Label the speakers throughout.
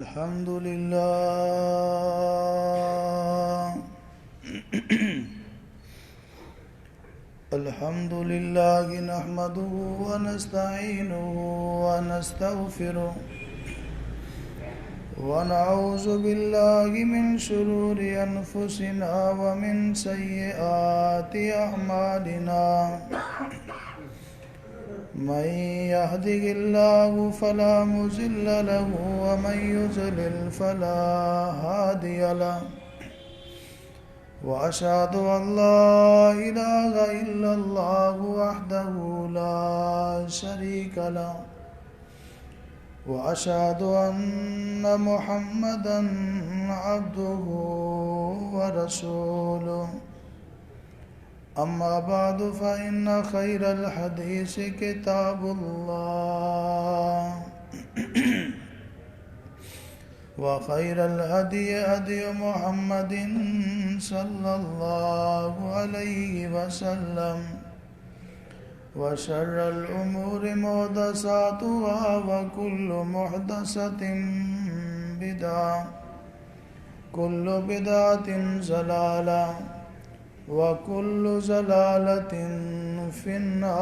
Speaker 1: الحمد لله الحمد لله نحمده ونستعينه ونستغفره ونعوذ بالله من شرور أنفسنا ومن سيئات أعمالنا من يهده الله فلا مضل له ومن يضلل فلا هادي له وأشهد أن لا إله إلا الله وحده لا شريك له وأشهد أن محمدا عبده ورسوله أما بعد فإن خير الحديث كتاب الله وخير الهدي هدي محمد صلى الله عليه وسلم وشر الأمور محدثاتها وكل محدثة بدعة كل بدعة ضلالة وكل ضلالة في النار.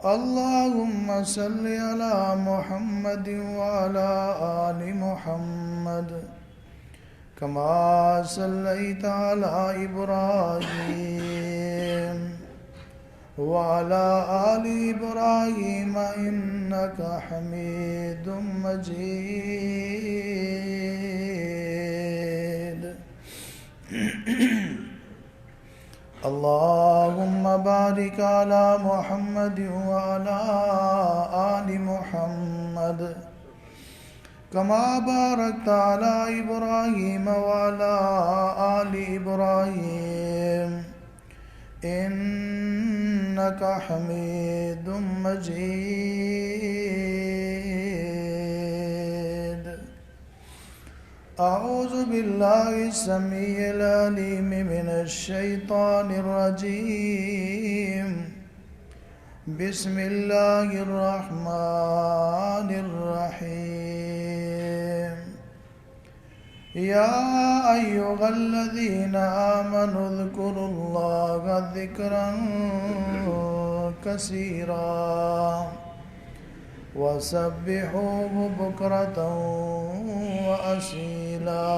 Speaker 1: اللهم صل على محمد وعلى آل محمد كما صليت على إبراهيم وعلى آل إبراهيم إنك حميد مجيد. اللهم بارك على محمد وعلى آل محمد كما باركت على إبراهيم وعلى آل إبراهيم إنك حميد مجيد. أعوذ بالله السميع العليم من الشيطان الرجيم. بسم الله الرحمن الرحيم. يا أيها الذين آمنوا اذكروا الله ذكرا كثيرا وسبحوه بكرة وأصيلا.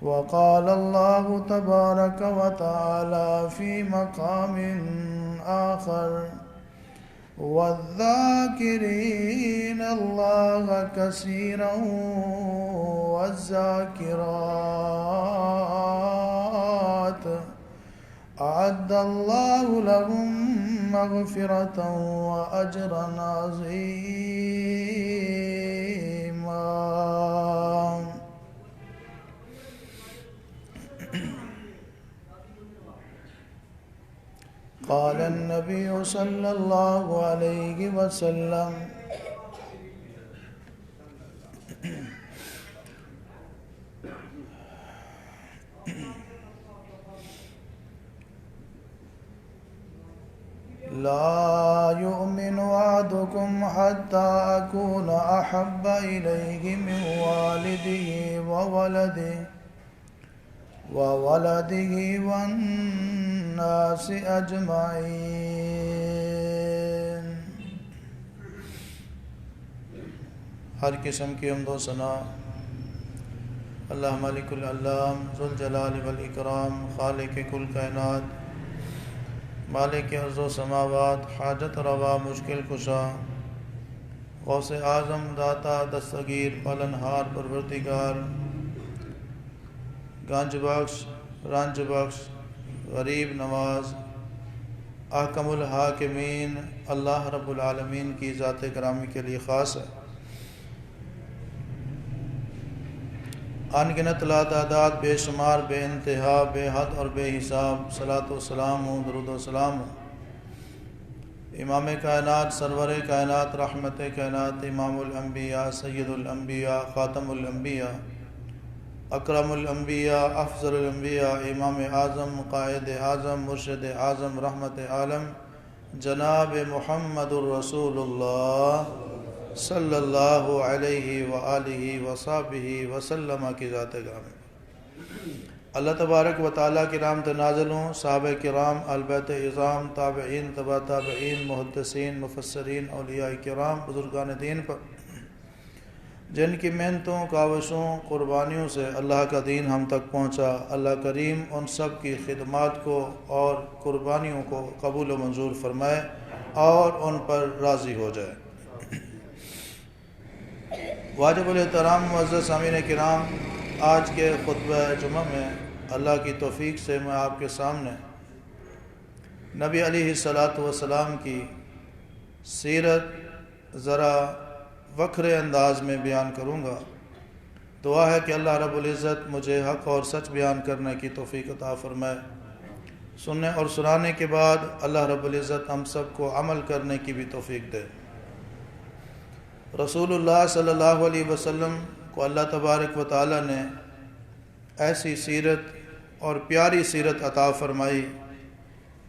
Speaker 1: وقال الله تبارك وتعالى في مقام آخر والذاكرين الله كثيرا والذاكرات أعد الله لهم مغفرة وأجرا عظيما. قال النبي صلى الله عليه وسلم لا يؤمن أحدكم حتى أكون أحب إليه من والده وولده والناس أجمعين. ہر قسم کی حمد و ثنا اللہ مالک العلام ذوالجلال والاکرام خالق کل کائنات مالک ارض و سماوات حاجت روا مشکل کشا غوث اعظم داتا دستگیر پالنہار پروردگار گنج بخش رنج بخش غریب نواز احکم الحاکمین اللہ رب العالمین کی ذات گرامی کے لیے خاص ہے. ان گنت لا تعداد بے شمار بے انتہا بے حد اور بے حساب صلاۃ و سلام و درود و سلام امام کائنات سرور کائنات رحمت کائنات امام الانبیاء سید الانبیاء خاتم الانبیاء اکرم الانبیاء افضل الانبیاء امام اعظم قائد اعظم مرشد اعظم رحمت عالم جناب محمد الرسول اللہ صلی اللہ علیہ وآلہ وصحبہ وسلم کی ذات گرامی۔ اللہ تبارک و تعالیٰ کی رحمت نازل ہوں صحابہ کرام، اہل بیت اعظام، تابعین، تبع تابعین، محدثین، مفسرین، اولیاء کرام، بزرگان دین پر، جن کی محنتوں، کاوشوں، قربانیوں سے اللہ کا دین ہم تک پہنچا۔ اللہ کریم ان سب کی خدمات کو اور قربانیوں کو قبول و منظور فرمائے اور ان پر راضی ہو جائے۔ واجب الاحترام معزز سامعین کرام، آج کے خطبہ جمعہ میں اللہ کی توفیق سے میں آپ کے سامنے نبی علیہ السلام کی سیرت ذرا وکھرے انداز میں بیان کروں گا۔ دعا ہے کہ اللہ رب العزت مجھے حق اور سچ بیان کرنے کی توفیق عطا فرمائے، سننے اور سنانے کے بعد اللہ رب العزت ہم سب کو عمل کرنے کی بھی توفیق دے۔ رسول اللہ صلی اللہ علیہ وسلم کو اللہ تبارک و تعالیٰ نے ایسی سیرت اور پیاری سیرت عطا فرمائی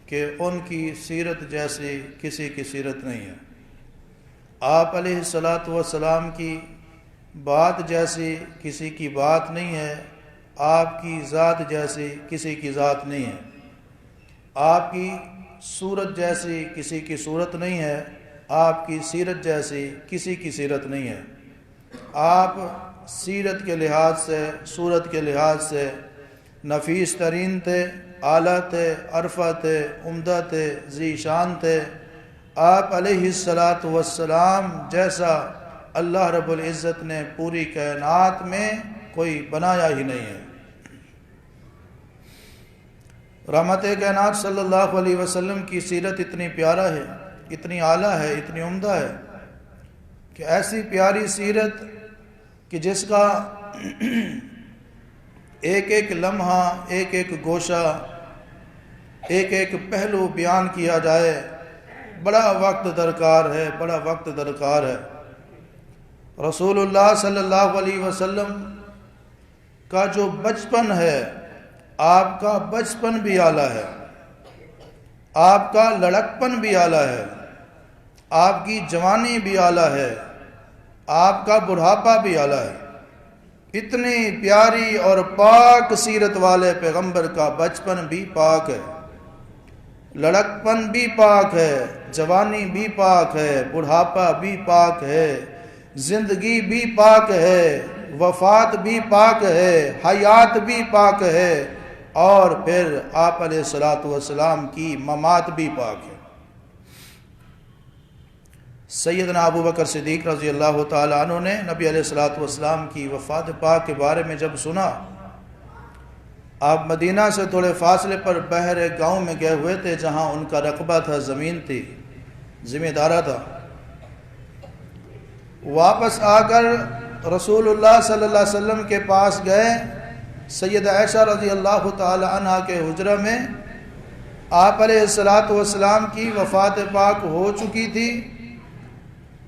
Speaker 1: کہ ان کی سیرت جیسی کسی کی سیرت نہیں ہے۔ آپ علیہ السلام کی بات جیسی کسی کی بات نہیں ہے، آپ کی ذات جیسی کسی کی ذات نہیں ہے، آپ کی صورت جیسی کسی کی صورت نہیں ہے، آپ کی سیرت جیسی کسی کی سیرت نہیں ہے۔ آپ سیرت کے لحاظ سے، صورت کے لحاظ سے نفیس ترین تھے، اعلیٰ تھے، عرفہ تھے، عمدہ تھے، ذی شان تھے۔ آپ علیہ السلام جیسا اللہ رب العزت نے پوری کائنات میں کوئی بنایا ہی نہیں ہے۔ رحمت کائنات صلی اللہ علیہ وسلم کی سیرت اتنی پیارا ہے، اتنی اعلیٰ ہے، اتنی عمدہ ہے کہ ایسی پیاری سیرت کہ جس کا ایک ایک لمحہ، ایک ایک گوشہ، ایک ایک پہلو بیان کیا جائے بڑا وقت درکار ہے، بڑا وقت درکار ہے۔ رسول اللہ صلی اللہ علیہ وسلم کا جو بچپن ہے، آپ کا بچپن بھی اعلیٰ ہے، آپ کا لڑکپن بھی اعلیٰ ہے، آپ کی جوانی بھی اعلیٰ ہے، آپ کا بڑھاپا بھی اعلیٰ ہے۔ اتنی پیاری اور پاک سیرت والے پیغمبر کا بچپن بھی پاک ہے، لڑکپن بھی پاک ہے، جوانی بھی پاک ہے، بڑھاپا بھی پاک ہے، زندگی بھی پاک ہے، وفات بھی پاک ہے، حیات بھی پاک ہے، اور پھر آپ علیہ السلام کی ممات بھی پاک ہے۔ سیدنا ابو بکر صدیق رضی اللہ تعالیٰ عنہ نے نبی علیہ السلام کی وفات پاک کے بارے میں جب سنا، آپ مدینہ سے تھوڑے فاصلے پر بحر ایک گاؤں میں گئے ہوئے تھے جہاں ان کا رقبہ تھا، زمین تھی، ذمہ دارہ تھا۔ واپس آ کر رسول اللہ صلی اللہ علیہ وسلم کے پاس گئے، سید عائشہ رضی اللہ تعالی عنہا کے حجرہ میں آپ علیہ السلام کی وفات پاک ہو چکی تھی۔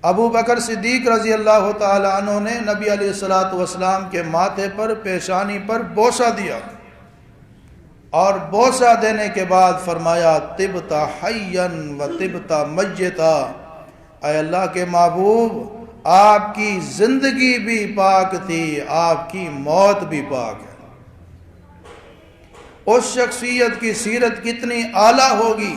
Speaker 1: ابو بکر صدیق رضی اللہ تعالی عنہ نے نبی علیہ السلام کے ماتھے پر، پیشانی پر بوسہ دیا، اور بوسہ دینے کے بعد فرمایا طبت حیا و طبت میتا، اے اللہ کے محبوب آپ کی زندگی بھی پاک تھی، آپ کی موت بھی پاک ہے۔ اس شخصیت کی سیرت کتنی اعلیٰ ہوگی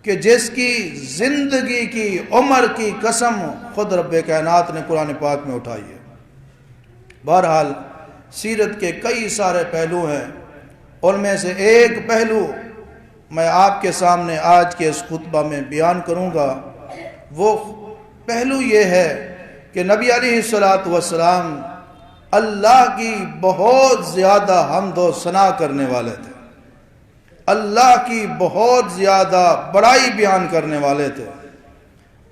Speaker 1: کہ جس کی زندگی کی عمر کی قسم خود رب کائنات نے قرآن پاک میں اٹھائی ہے۔ بہرحال سیرت کے کئی سارے پہلو ہیں، ان میں سے ایک پہلو میں آپ کے سامنے آج کے اس خطبہ میں بیان کروں گا۔ وہ پہلو یہ ہے کہ نبی علیہ السلام اللہ کی بہت زیادہ حمد و ثنا کرنے والے تھے، اللہ کی بہت زیادہ بڑائی بیان کرنے والے تھے،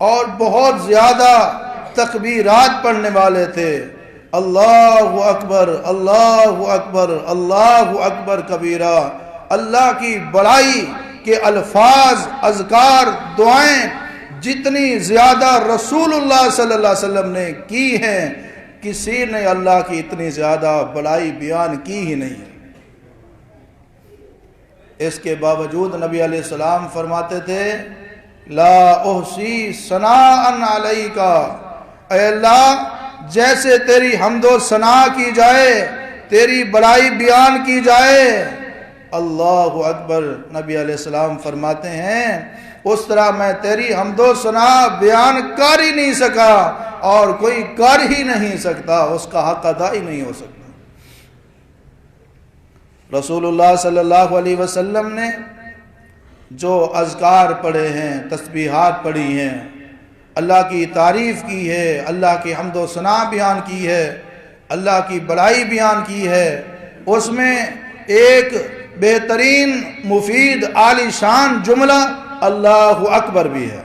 Speaker 1: اور بہت زیادہ تکبیرات پڑھنے والے تھے۔ اللہ اکبر، اللہ اکبر، اللہ اکبر کبیرہ۔ اللہ کی بڑائی کے الفاظ، اذکار، دعائیں جتنی زیادہ رسول اللہ صلی اللہ علیہ وسلم نے کی ہیں، کسی نے اللہ کی اتنی زیادہ بڑائی بیان کی ہی نہیں ہے۔ اس کے باوجود نبی علیہ السلام فرماتے تھے لا احصی ثناء علیک، اے اللہ جیسے تیری حمد و ثنا کی جائے، تیری بڑائی بیان کی جائے۔ اللہ اکبر۔ نبی علیہ السلام فرماتے ہیں اس طرح میں تیری حمد و ثنا بیان کر ہی نہیں سکا، اور کوئی کر ہی نہیں سکتا، اس کا حق ادا ہی نہیں ہو سکتا۔ رسول اللہ صلی اللہ علیہ وسلم نے جو اذکار پڑھے ہیں، تسبیحات پڑھی ہیں، اللہ کی تعریف کی ہے، اللہ کی حمد و ثنا بیان کی ہے، اللہ کی بڑائی بیان کی ہے، اس میں ایک بہترین مفید عالی شان جملہ اللہ اکبر بھی ہے،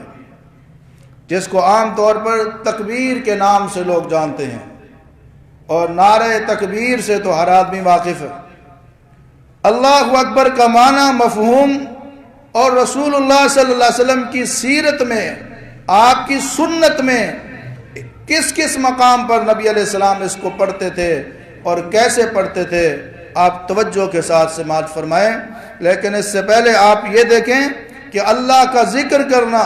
Speaker 1: جس کو عام طور پر تکبیر کے نام سے لوگ جانتے ہیں، اور نعرہ تکبیر سے تو ہر آدمی واقف ہے۔ اللہ اکبر کا معنی، مفہوم، اور رسول اللہ صلی اللہ علیہ وسلم کی سیرت میں، آپ کی سنت میں کس کس مقام پر نبی علیہ السلام اس کو پڑھتے تھے اور کیسے پڑھتے تھے، آپ توجہ کے ساتھ سماعت فرمائیں۔ لیکن اس سے پہلے آپ یہ دیکھیں کہ اللہ کا ذکر کرنا،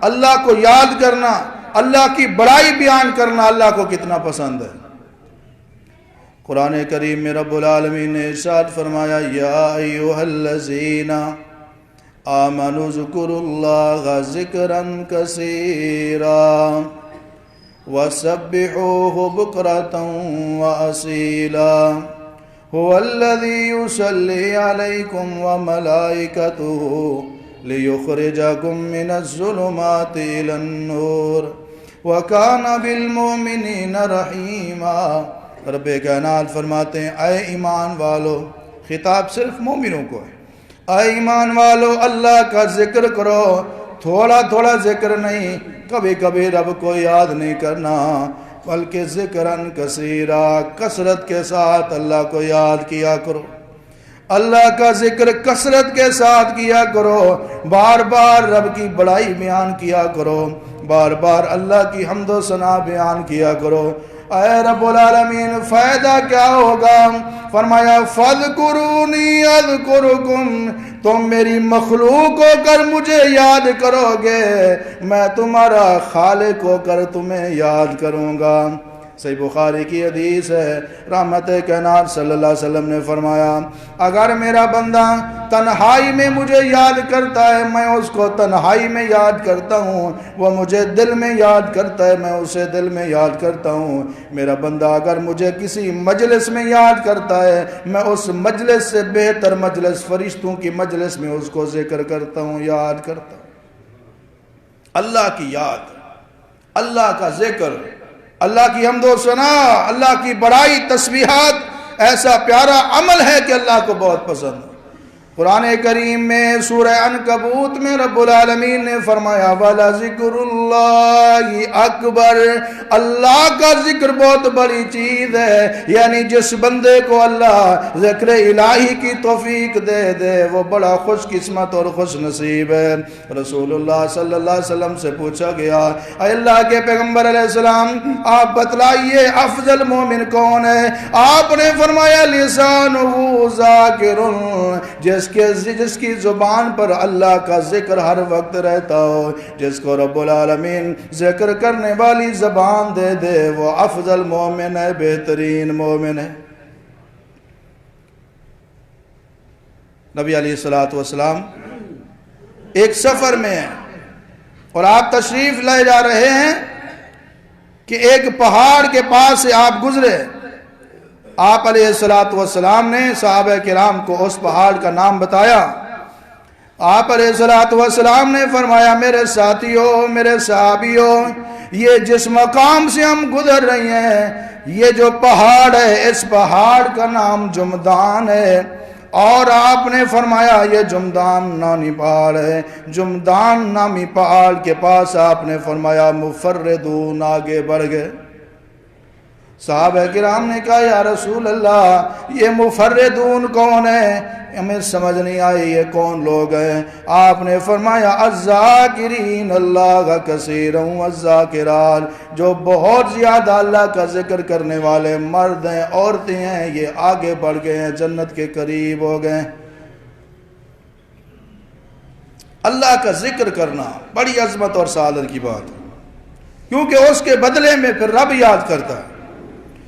Speaker 1: اللہ کو یاد کرنا، اللہ کی بڑائی بیان کرنا اللہ کو کتنا پسند ہے۔ قرآن کریم میں رب العالمین نے ارشاد فرمایا، یا ایھا الذین آمنوا اذکروا اللہ ذکرا کثیرا وسبحوہ بکرۃ واصیلا هو الذی یصلی علیکم وملائکتہ لیخرجکم من الظلمات الی النور وکان بالمؤمنین رحیما۔ رب کائنات فرماتے ہیں اے ایمان والو، خطاب صرف مومنوں کو ہے، اے ایمان والو اللہ کا ذکر کرو، تھوڑا تھوڑا ذکر نہیں، کبھی کبھی رب کو یاد نہیں کرنا، بلکہ ذکرن کثیرا، کثرت کے ساتھ اللہ کو یاد کیا کرو، اللہ کا ذکر کثرت کے ساتھ کیا کرو، بار بار رب کی بڑائی بیان کیا کرو، بار بار اللہ کی حمد و ثنا بیان کیا کرو۔ اے رب العالمین فائدہ کیا ہوگا؟ فرمایا فاذکرونی اذکرکم، تم میری مخلوق ہو کر مجھے یاد کرو گے، میں تمہارا خالق ہو کر تمہیں یاد کروں گا۔ صحیح بخاری کی حدیث ہے، رحمت کائنات صلی اللہ علیہ وسلم نے فرمایا اگر میرا بندہ تنہائی میں مجھے یاد کرتا ہے، میں اس کو تنہائی میں یاد کرتا ہوں، وہ مجھے دل میں یاد کرتا ہے، میں اسے دل میں یاد کرتا ہوں۔ میرا بندہ اگر مجھے کسی مجلس میں یاد کرتا ہے، میں اس مجلس سے بہتر مجلس، فرشتوں کی مجلس میں اس کو ذکر کرتا ہوں، یاد کرتا ہوں۔ اللہ کی یاد، اللہ کا ذکر، اللہ کی حمد و ثنا، اللہ کی بڑائی، تسبیحات ایسا پیارا عمل ہے کہ اللہ کو بہت پسند ہے۔ قرآن کریم میں سورہ عنکبوت میں رب العالمین نے فرمایا وَلَذِكْرُ اللَّهِ اکبر، اللہ کا ذکر بہت بڑی چیز ہے، یعنی جس بندے کو اللہ ذکر الہی کی توفیق دے دے وہ بڑا خوش قسمت اور خوش نصیب ہے۔ رسول اللہ صلی اللہ علیہ وسلم سے پوچھا گیا اے اللہ کے پیغمبر علیہ السلام آپ بتلائیے افضل مومن کون ہے؟ آپ نے فرمایا لسانہ ذاکر، جس کی زبان پر اللہ کا ذکر ہر وقت رہتا ہو، جس کو رب العالمین ذکر کرنے والی زبان دے دے، وہ افضل مومن ہے، بہترین مومن ہے۔ نبی علیہ السلام ایک سفر میں ہیں اور آپ تشریف لے جا رہے ہیں کہ ایک پہاڑ کے پاس سے آپ گزرے۔ آپ علیہ السلام نے صحابہ کرام کو اس پہاڑ کا نام بتایا۔ آپ علیہ السلام نے فرمایا میرے ساتھیوں، میرے صحابیوں، یہ جس مقام سے ہم گزر رہے ہیں یہ جو پہاڑ ہے، اس پہاڑ کا نام جمدان ہے، اور آپ نے فرمایا یہ جمدان نامی پہاڑ ہے۔ جمدان نامی پہاڑ کے پاس آپ نے فرمایا مفردون، آگے بڑھ گئے۔ صحابہ کرام نے کہا یا رسول اللہ یہ مفردون کون ہے؟ ہمیں سمجھ نہیں آئی یہ کون لوگ ہیں۔ آپ نے فرمایا الذاکرین اللہ کثیرا والذاکرات، جو بہت زیادہ اللہ کا ذکر کرنے والے مرد ہیں، عورتیں ہیں، یہ آگے بڑھ گئے ہیں، جنت کے قریب ہو گئے۔ اللہ کا ذکر کرنا بڑی عظمت اور سعادت کی بات ہے، کیونکہ اس کے بدلے میں پھر رب یاد کرتا ہے۔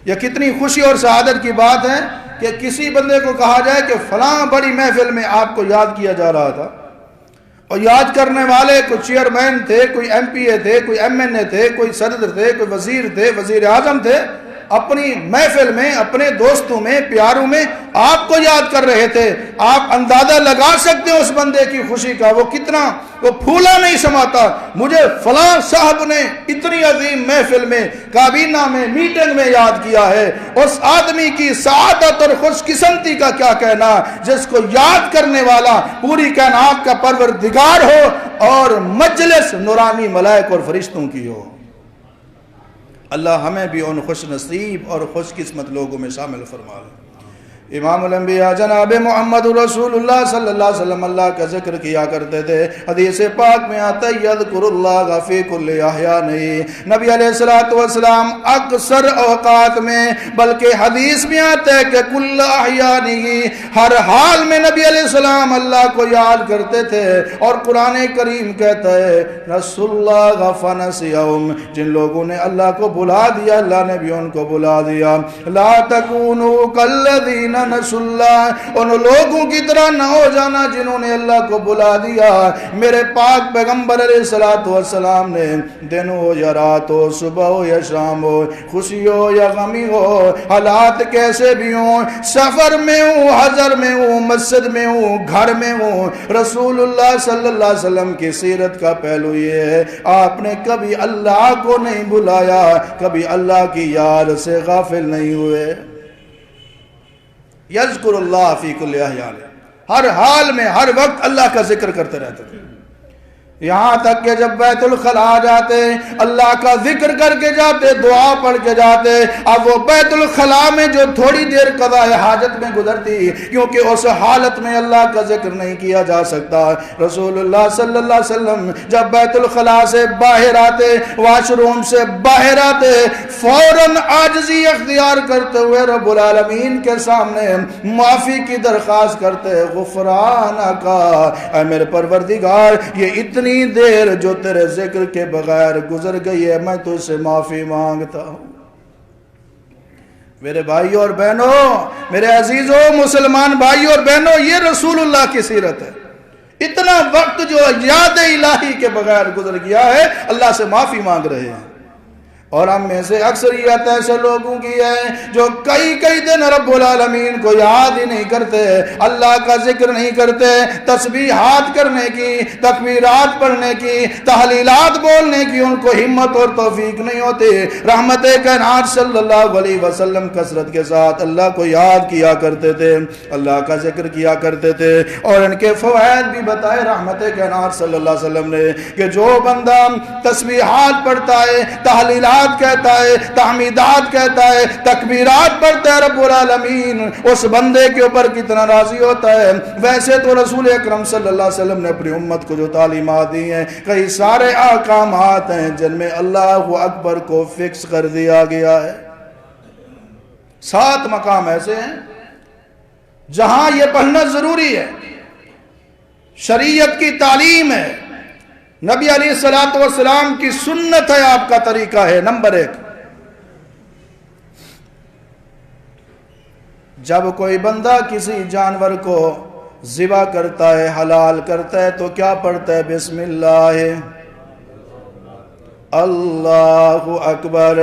Speaker 1: یہ کتنی خوشی اور سعادت کی بات ہے کہ کسی بندے کو کہا جائے کہ فلاں بڑی محفل میں آپ کو یاد کیا جا رہا تھا، اور یاد کرنے والے کوئی چیئرمین تھے، کوئی ایم پی اے تھے، کوئی ایم این اے تھے، کوئی صدر تھے، کوئی وزیر تھے، وزیر اعظم تھے، اپنی محفل میں اپنے دوستوں میں پیاروں میں آپ کو یاد کر رہے تھے۔ آپ اندازہ لگا سکتے ہیں اس بندے کی خوشی کا، وہ کتنا وہ پھولا نہیں سماتا، مجھے فلاں صاحب نے اتنی عظیم محفل میں کابینہ میں میٹنگ میں یاد کیا ہے۔ اس آدمی کی سعادت اور خوش قسمتی کا کیا کہنا جس کو یاد کرنے والا پوری کائنات کا پروردگار ہو اور مجلس نورانی ملائک اور فرشتوں کی ہو۔ اللہ ہمیں بھی ان خوش نصیب اور خوش قسمت لوگوں میں شامل فرما لے۔ امام الانبیاء جناب محمد رسول اللہ صلی اللہ علیہ وسلم اللہ کا ذکر کیا کرتے تھے۔ حدیث پاک میں آتا ہے یذکر اللہ فی کل احیانہ، نبی علیہ السلام اکثر اوقات میں بلکہ حدیث میں آتا ہے کہ کل احیانہ، ہر حال میں نبی علیہ السلام اللہ کو یاد کرتے تھے۔ اور قرآن کریم کہتا ہے رسول اللہ فنسیہم، جن لوگوں نے اللہ کو بلا دیا اللہ نے بھی ان کو بلا دیا۔ لا تکونوا کالذین نسوا اللہ، ان لوگوں کی طرح نہ ہو جانا جنہوں نے اللہ کو بلا دیا۔ میرے پاک پیغمبر علیہ السلام نے دن ہو یا رات ہو، صبح ہو یا شام ہو، خوشی ہو یا غمی ہو، حالات کیسے بھی ہوں، سفر میں ہوں، حضر میں ہوں، مسجد میں ہوں، گھر میں ہوں، رسول اللہ صلی اللہ علیہ وسلم کی سیرت کا پہلو یہ ہے آپ نے کبھی اللہ کو نہیں بلایا، کبھی اللہ کی یاد سے غافل نہیں ہوئے۔ یذکر اللہ فی کل احیانہ، ہر حال میں ہر وقت اللہ کا ذکر کرتے رہتے تھے، یہاں تک کہ جب بیت الخلاء جاتے اللہ کا ذکر کر کے جاتے، دعا پڑھ کے جاتے۔ اب وہ بیت الخلاء میں جو تھوڑی دیر قضاء حاجت میں گزرتی، کیونکہ اس حالت میں اللہ کا ذکر نہیں کیا جا سکتا، رسول اللہ صلی اللہ علیہ وسلم جب بیت الخلاء سے باہر آتے، واش روم سے باہر آتے، فوراً عاجزی اختیار کرتے ہوئے رب العالمین کے سامنے معافی کی درخواست کرتے، غفرانک، اے میرے پروردگار یہ اتنی دیر جو تیرے ذکر کے بغیر گزر گئی ہے، میں تو سے معافی مانگتا ہوں۔ میرے بھائیوں اور بہنوں، میرے عزیزوں مسلمان بھائیوں اور بہنوں، یہ رسول اللہ کی سیرت ہے۔ اتنا وقت جو یاد الہی کے بغیر گزر گیا ہے، اللہ سے معافی مانگ رہے ہیں۔ اور ہم میں سے اکثریت ایسے لوگوں کی ہے جو کئی دن رب العالمین کو یاد ہی نہیں کرتے، اللہ کا ذکر نہیں کرتے، تسبیحات کرنے کی، تکبیرات پڑھنے کی، تحلیلات بولنے کی ان کو ہمت اور توفیق نہیں ہوتی۔ رحمت کائنات صلی اللہ علیہ وسلم کثرت کے ساتھ اللہ کو یاد کیا کرتے تھے، اللہ کا ذکر کیا کرتے تھے، اور ان کے فوائد بھی بتائے رحمت کائنات صلی اللہ علیہ وسلم نے کہ جو بندہ تسبیحات پڑھتا ہے، تحلیلات کہتا ہے، تحمیدات کہتا ہے، تکبیرات پڑھتا ہے، رب العالمین اس بندے کے اوپر کتنا راضی ہوتا ہے۔ ویسے تو رسول اکرم صلی اللہ علیہ وسلم نے اپنی امت کو جو تعلیمات دی ہیں، کئی سارے احکامات ہیں جن میں اللہ اکبر کو فکس کر دیا گیا ہے۔ 7 مقام ایسے ہیں جہاں یہ پڑھنا ضروری ہے، شریعت کی تعلیم ہے، نبی علیہ السلام کی سنت ہے، آپ کا طریقہ ہے۔ نمبر 1، جب کوئی بندہ کسی جانور کو ذبح کرتا ہے، حلال کرتا ہے، تو کیا پڑھتا ہے؟ بسم اللہ، اللہ اکبر۔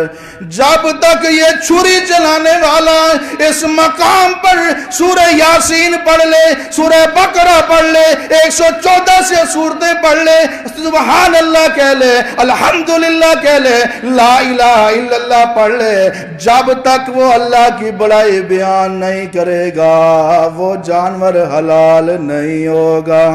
Speaker 1: جب تک یہ چھری چلانے والا اس مقام پر سورہ یاسین پڑھ لے، سورہ بقرہ پڑھ لے، 114 سے سورتیں پڑھ لے، سبحان اللہ کہہ لے، الحمدللہ کہہ لے، لا الہ الا اللہ پڑھ لے، جب تک وہ اللہ کی بڑائی بیان نہیں کرے گا وہ جانور حلال نہیں ہوگا۔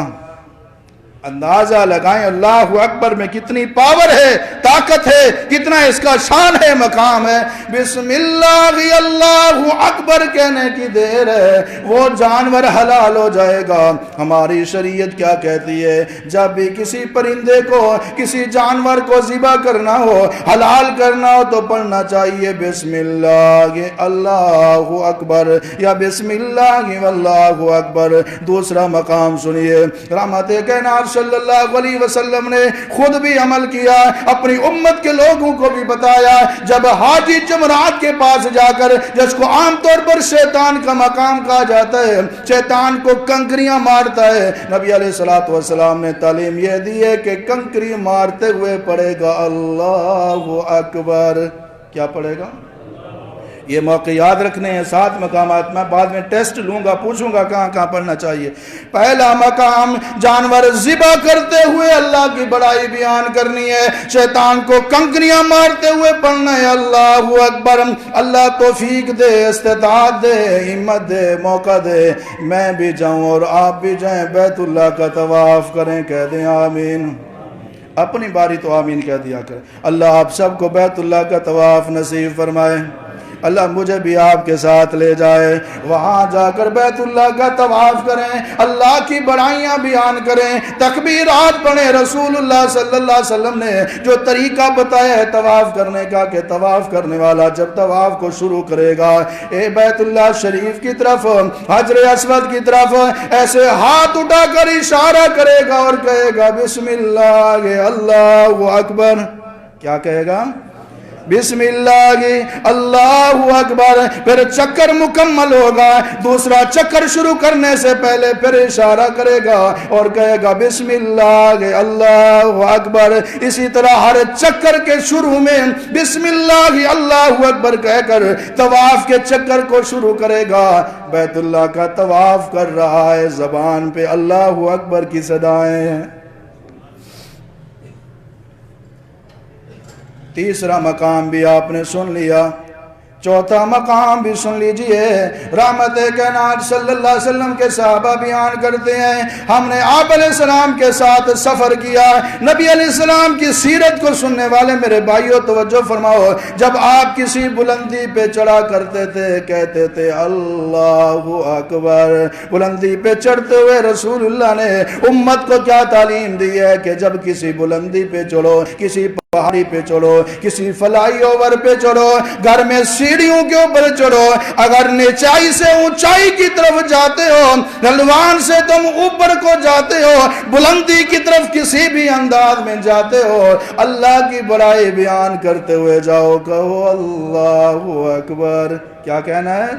Speaker 1: اندازہ لگائیں اللہ اکبر میں کتنی پاور ہے۔ طاقت ہے, کتنا اس کا شان ہے, مقام ہے. بسم اللہ اللہ اکبر کہنے کی دیر ہے, وہ جانور حلال ہو جائے گا. ہماری شریعت کیا کہتی ہے؟ جب بھی کسی پرندے کو, کسی جانور کو ذبح کرنا ہو, حلال کرنا ہو, تو پڑھنا چاہیے بسم اللہ اللہ اکبر یا بسم اللہ واللہ اکبر. دوسرا مقام سنیے, رحمت کائنات صلی اللہ علیہ وسلم نے خود بھی عمل کیا, اپنی امت کے لوگوں کو بھی بتایا. جب حاجی جمرات کے پاس جا کر, جس کو عام طور پر شیطان کا مقام کہا جاتا ہے, شیطان کو کنکریاں مارتا ہے, نبی علیہ الصلوۃ والسلام نے تعلیم یہ دی ہے کہ کنکری مارتے ہوئے پڑھے گا اللہ اکبر. کیا پڑھے گا؟ یہ موقع یاد رکھنے ہیں. 7 مقامات میں بعد میں ٹیسٹ لوں گا, پوچھوں گا کہاں کہاں پڑھنا چاہیے. پہلا مقام, جانور ذبح کرتے ہوئے اللہ کی بڑائی بیان کرنی ہے, شیطان کو کنکریاں مارتے ہوئے پڑھنا ہے اللہ اکبر. اللہ توفیق دے, استطاعت دے, ہمت دے, موقع دے, میں بھی جاؤں اور آپ بھی جائیں, بیت اللہ کا طواف کریں. کہہ دیں آمین. اپنی باری تو آمین کہہ دیا کریں. اللہ آپ سب کو بیت اللہ کا طواف نصیب فرمائے. اللہ مجھے بھی آپ کے ساتھ لے جائے, وہاں جا کر بیت اللہ کا طواف کریں, اللہ کی بڑائیاں بیان کریں, تکبیرات پڑھیں. رسول اللہ صلی اللہ علیہ وسلم نے جو طریقہ بتایا ہے طواف کرنے کا, کہ طواف کرنے والا جب طواف کو شروع کرے گا, اے بیت اللہ شریف کی طرف, حجر اسود کی طرف ایسے ہاتھ اٹھا کر اشارہ کرے گا اور کہے گا بسم اللہ اللہ اکبر. کیا کہے گا؟ بسم اللہ اللہ اکبر. پھر چکر مکمل ہوگا, دوسرا چکر شروع کرنے سے پہلے پھر اشارہ کرے گا اور کہے گا بسم اللہ اللہ اکبر. اسی طرح ہر چکر کے شروع میں بسم اللہ اللہ اکبر کہہ کر طواف کے چکر کو شروع کرے گا. بیت اللہ کا طواف کر رہا ہے, زبان پہ اللہ اکبر کی صدائیں ہیں. تیسرا مقام بھی آپ نے سن لیا, چوتھا مقام بھی سن لیجئے. رحمت کائنات صلی اللہ علیہ وسلم کے صحابہ بیان کرتے ہیں, ہم نے آپ علیہ السلام کے ساتھ سفر کیا. نبی علیہ السلام کی سیرت کو سننے والے میرے بھائیوں توجہ فرماؤ. جب آپ کسی بلندی پہ چڑھا کرتے تھے, کہتے تھے اللہ اکبر. بلندی پہ چڑھتے ہوئے رسول اللہ نے امت کو کیا تعلیم دی ہے کہ جب کسی بلندی پہ چڑھو, کسی پہاڑی پہ چڑھو, کسی فلائی اوور پہ چڑھو, گھر میں سیڑھیوں کے اوپر چڑھو, اگر نیچائی سے اونچائی کی طرف جاتے ہو, ڈھلوان سے تم اوپر کو جاتے ہو, بلندی کی طرف کسی بھی انداز میں جاتے ہو, اللہ کی بڑائی بیان کرتے ہوئے جاؤ, کہو اللہ اکبر. کیا کہنا ہے؟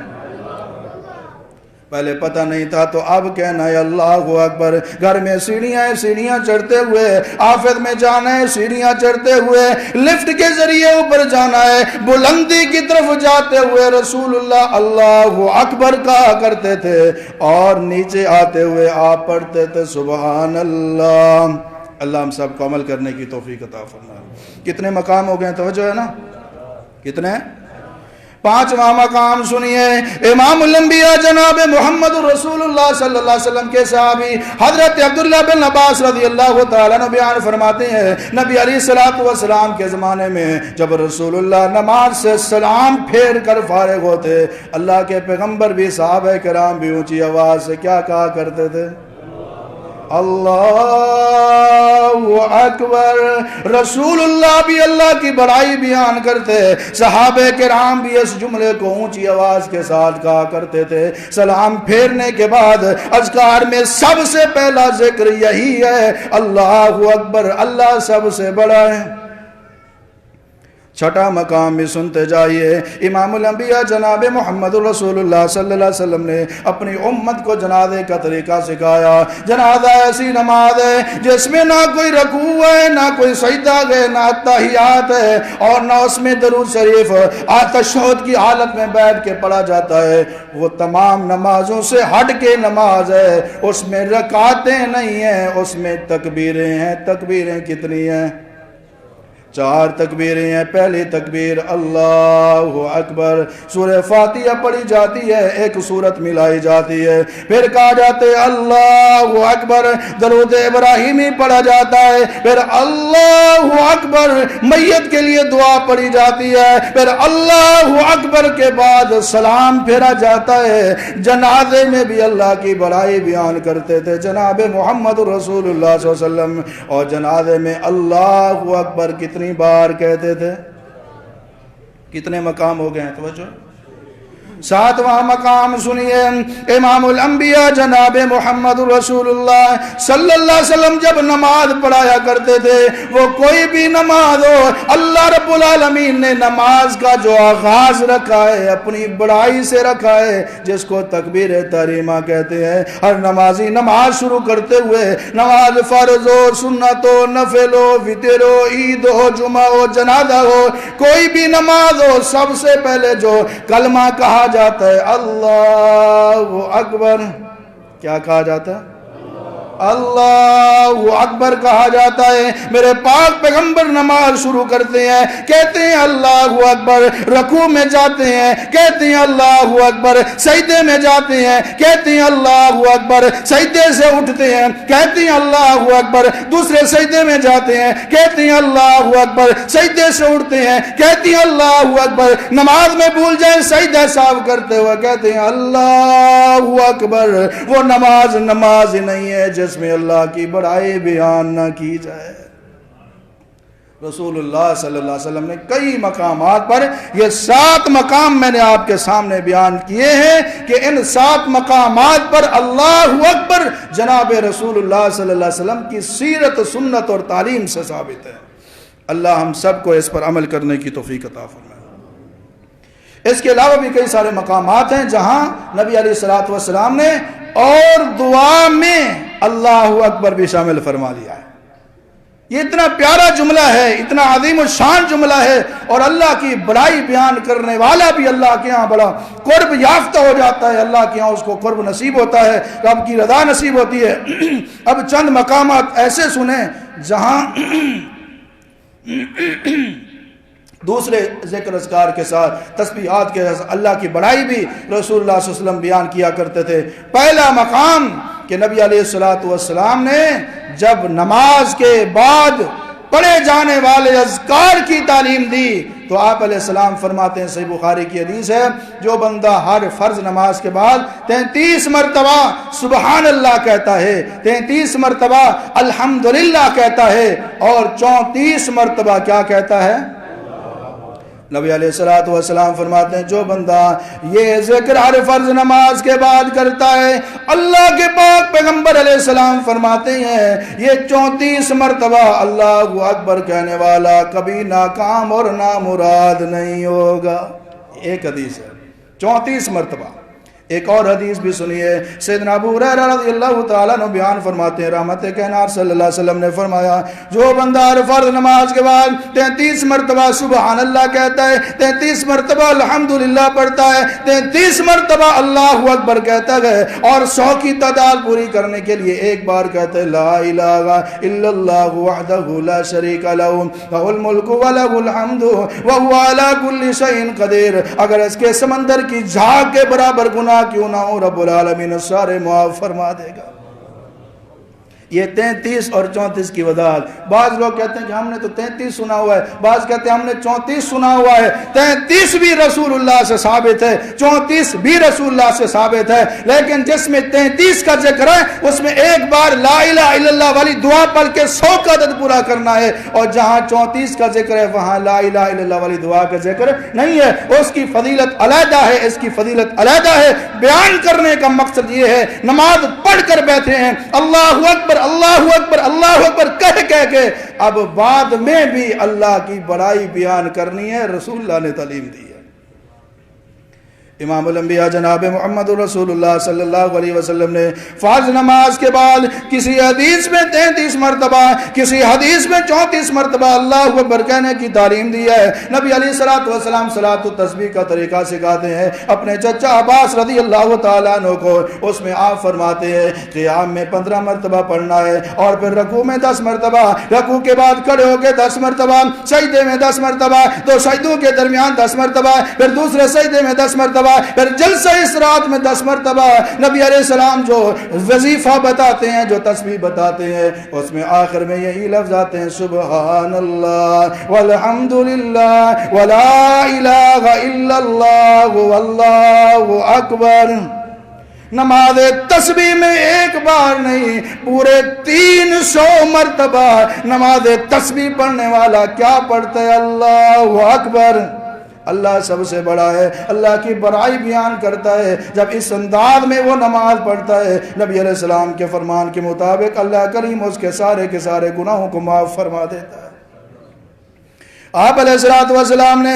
Speaker 1: پہلے پتہ نہیں تھا تو اب کہنا ہے اللہ اکبر. گھر میں سیڑھیاں ہیں, سیڑھیاں چڑھتے ہوئے آفت میں جانا ہے, سیڑھیاں چڑھتے ہوئے لفٹ کے ذریعے اوپر جانا ہے, بلندی کی طرف جاتے ہوئے رسول اللہ اللہ اکبر کہا کرتے تھے, اور نیچے آتے ہوئے آپ پڑھتے تھے سبحان اللہ. اللہ ہم سب کو عمل کرنے کی توفیق عطا فرمائے. کتنے مقام ہو گئے, توجہ ہے نا؟ کتنے؟ 5واں مقام سنیے. امام الانبیاء جناب محمد رسول اللہ صلی اللہ علیہ وسلم کے صحابی حضرت عبداللہ بن عباس رضی اللہ تعالیٰ عنہ بیان فرماتے ہیں, نبی علیہ السلام کے زمانے میں جب رسول اللہ نماز سے سلام پھیر کر فارغ ہوتے, اللہ کے پیغمبر بھی صحابہ کرام بھی اونچی آواز سے کیا کہا کرتے تھے؟ اللہ اکبر. رسول اللہ بھی اللہ کی بڑائی بیان کرتے, صحابہ کرام بھی اس جملے کو اونچی آواز کے ساتھ کہا کرتے تھے. سلام پھیرنے کے بعد اذکار میں سب سے پہلا ذکر یہی ہے, اللہ اکبر, اللہ سب سے بڑا ہے. چھٹا مقام بھی سنتے جائیے. امام الانبیاء جناب محمد رسول اللہ صلی اللہ علیہ وسلم نے اپنی امت کو جنازے کا طریقہ سکھایا. جنازہ ایسی نماز ہے جس میں نہ کوئی رکوع ہے, نہ کوئی سجدہ ہے, نہ تحیات ہے, اور نہ اس میں درود شریف تشہد کی حالت میں بیٹھ کے پڑھا جاتا ہے. وہ تمام نمازوں سے ہٹ کے نماز ہے. اس میں رکعتیں نہیں ہیں, اس میں تکبیریں ہیں. تکبیریں کتنی ہیں؟ 4 تکبیریں ہیں. پہلی تکبیر اللہ اکبر, سورہ فاتحہ پڑھی جاتی ہے, ایک سورت ملائی جاتی ہے, پھر کہا جاتے ہے اللہ اکبر, درود ابراہیمی پڑھا جاتا ہے, پھر اللہ اکبر میت کے لیے دعا پڑھی جاتی ہے، پھر اللہ اکبر کے بعد سلام پھیرا جاتا ہے۔ جنازے میں بھی اللہ کی بڑائی بیان کرتے تھے جناب محمد رسول اللہ صلی اللہ علیہ وسلم، اور جنازے میں اللہ اکبر کتنی بار کہتے تھے؟ کتنے مقام ہو گئے ہیں؟ توجہ، ساتواں مقام سنیے، امام الانبیاء جناب محمد رسول اللہ صلی اللہ علیہ وسلم جب نماز پڑھایا کرتے تھے، وہ کوئی بھی نماز ہو، اللہ رب العالمین نے نماز کا جو آغاز رکھا ہے اپنی بڑائی سے رکھا ہے، جس کو تکبیر تحریمہ کہتے ہیں۔ ہر نمازی نماز شروع کرتے ہوئے، نماز فرض ہو، سنت ہو، نفل ہو، وتر ہو، عید ہو، جمعہ ہو، جنازہ ہو، کوئی بھی نماز ہو، سب سے پہلے جو کلمہ کہا جاتا ہے اللہ اکبر، کیا کہا جاتا ہے؟ اللہ اکبر کہا جاتا ہے۔ میرے پاک پیغمبر نماز شروع کرتے ہیں، کہتے ہیں اللہ اکبر، رکوع میں جاتے ہیں کہتے ہیں اللہ اکبر، سجدے میں جاتے ہیں کہتے ہیں اللہ اکبر، سجدے سے اٹھتے ہیں کہتے ہیں اللہ اکبر، دوسرے سجدے میں جاتے ہیں کہتے ہیں اللہ اکبر، سجدے سے اٹھتے ہیں کہتے ہیں اللہ اکبر، نماز میں بھول جائیں سجدہ صاف کرتے ہوئے کہتے ہیں اللہ اکبر۔ وہ نماز نماز نہیں ہے جس میں اللہ کی بڑائی بیان نہ کی جائے۔ رسول اللہ صلی اللہ علیہ وسلم نے کئی مقامات پر، یہ 7 مقام میں نے آپ کے سامنے بیان کیے ہیں کہ ان 7 مقامات پر اللہ اکبر جناب رسول اللہ صلی اللہ علیہ وسلم کی سیرت، سنت اور تعلیم سے ثابت ہے۔ اللہ ہم سب کو اس پر عمل کرنے کی توفیق عطا فرمائے۔ اس کے علاوہ بھی کئی سارے مقامات ہیں جہاں نبی علیہ الصلوۃ والسلام نے اور دعا میں اللہ اکبر بھی شامل فرما لیا ہے۔ یہ اتنا پیارا جملہ ہے، اتنا عظیم الشان جملہ ہے، اور اللہ کی بڑائی بیان کرنے والا بھی اللہ کے ہاں بڑا قرب یافتہ ہو جاتا ہے، اللہ کے ہاں اس کو قرب نصیب ہوتا ہے، رب کی رضا نصیب ہوتی ہے۔ اب چند مقامات ایسے سنیں جہاں دوسرے ذکر اذکار کے ساتھ، تسبیحات کے ساتھ اللہ کی بڑائی بھی رسول اللہ صلی اللہ علیہ وسلم بیان کیا کرتے تھے۔ پہلا مقام کہ نبی علیہ الصلوۃ والسلام نے جب نماز کے بعد پڑھے جانے والے اذکار کی تعلیم دی تو آپ علیہ السلام فرماتے ہیں، صحیح بخاری کی حدیث ہے، جو بندہ ہر فرض نماز کے بعد 33 مرتبہ سبحان اللہ کہتا ہے، 33 مرتبہ الحمدللہ کہتا ہے، اور 34 مرتبہ کیا کہتا ہے؟ نبی علیہ الصلوۃ والسلام فرماتے ہیں جو بندہ یہ ذکر ہر فرض نماز کے بعد کرتا ہے، اللہ کے پاک پیغمبر علیہ السلام فرماتے ہیں یہ 34 مرتبہ اللہ اکبر کہنے والا کبھی ناکام اور نامراد نہیں ہوگا۔ ایک حدیث ہے 34 مرتبہ۔ ایک اور حدیث بھی سنیے، سیدنا ابو ہریرہ رضی اللہ تعالیٰ عنہ بیان فرماتے ہیں، رحمت کائنات صلی اللہ علیہ وسلم نے فرمایا جو بندہ ہر فرض نماز کے بعد 33 مرتبہ سبحان اللہ کہتا ہے، 33 مرتبہ الحمدللہ پڑھتا ہے، 33 مرتبہ اللہ اکبر کہتا ہے، اور 100 کی تعداد پوری کرنے کے لیے ایک بار کہتا ہے لا الہ الا اللہ وحدہ لا شریک لہ لہ الملک ولہ الحمد وہو علی کل شیء قدیر۔ اگر اس کے سمندر کی جھاگ کے برابر گناہ کیوں نہ ہو، رب العالمین سارے معاف فرما دے گا۔ یہ 33 اور 34 کی وضاحت۔ بعض لوگ کہتے ہیں کہ ہم نے تو 33 سنا ہوا ہے، بعض کہتے ہیں ہم نے 34 سنا ہوا ہے۔ 33 بھی رسول اللہ سے ثابت ہے، 34 بھی رسول اللہ سے ثابت ہے، لیکن جس میں 33 کا ذکر ہے اس میں ایک بار لا الہ الا اللہ والی دعا پڑھ کے 100 کا عدد پورا کرنا ہے، اور جہاں 34 کا ذکر ہے وہاں لا الہ الا اللہ والی دعا کا ذکر نہیں ہے۔ اس کی فضیلت علیحدہ ہے، اس کی فضیلت علیحدہ ہے۔ بیان کرنے کا مقصد یہ ہے نماز پڑھ کر بیٹھے ہیں اللہ اکبر اللہ اکبر اللہ اکبر کہہ کے اب بعد میں بھی اللہ کی بڑائی بیان کرنی ہے، رسول اللہ نے تعلیم دی ہے۔ امام الانبیاء جناب محمد رسول اللہ صلی اللہ علیہ وسلم نے فرض نماز کے بعد کسی حدیث میں 33 مرتبہ، کسی حدیث میں 34 مرتبہ اللہ اکبر کہنے کی تعلیم دی ہے۔ نبی علیہ الصلوۃ والسلام صلاۃ التسبیح کا طریقہ سکھاتے ہیں اپنے چچا عباس رضی اللہ تعالیٰ عنہ کو۔ اس میں آپ فرماتے ہیں قیام میں 15 مرتبہ پڑھنا ہے، اور پھر رکوع میں 10 مرتبہ، رکوع کے بعد کھڑے ہو کے 10 مرتبہ، سجدے میں 10 مرتبہ، دو سجدوں کے درمیان 10 مرتبہ، پھر دوسرے سجدے میں 10 مرتبہ، مرتبہ، پھر جلسہ اسراء میں 10 مرتبہ نبی علیہ السلام جو وظیفہ بتاتے ہیں، جو تسبیح بتاتے ہیں، اس میں آخر میں یہی لفظ آتے ہیں سبحان اللہ والحمدللہ ولا الہ الا اللہ واللہ اکبر۔ نماز تسبیح میں ایک بار نہیں، پورے 300 مرتبہ نماز تسبیح پڑھنے والا کیا پڑھتا ہے؟ اللہ اکبر۔ اللہ سب سے بڑا ہے، اللہ کی بڑائی بیان کرتا ہے جب اس انداز میں وہ نماز پڑھتا ہے۔ نبی علیہ السلام کے فرمان کے مطابق اللہ کریم اس کے سارے گناہوں کو معاف فرما دیتا ہے۔ آپ علیہ السلام نے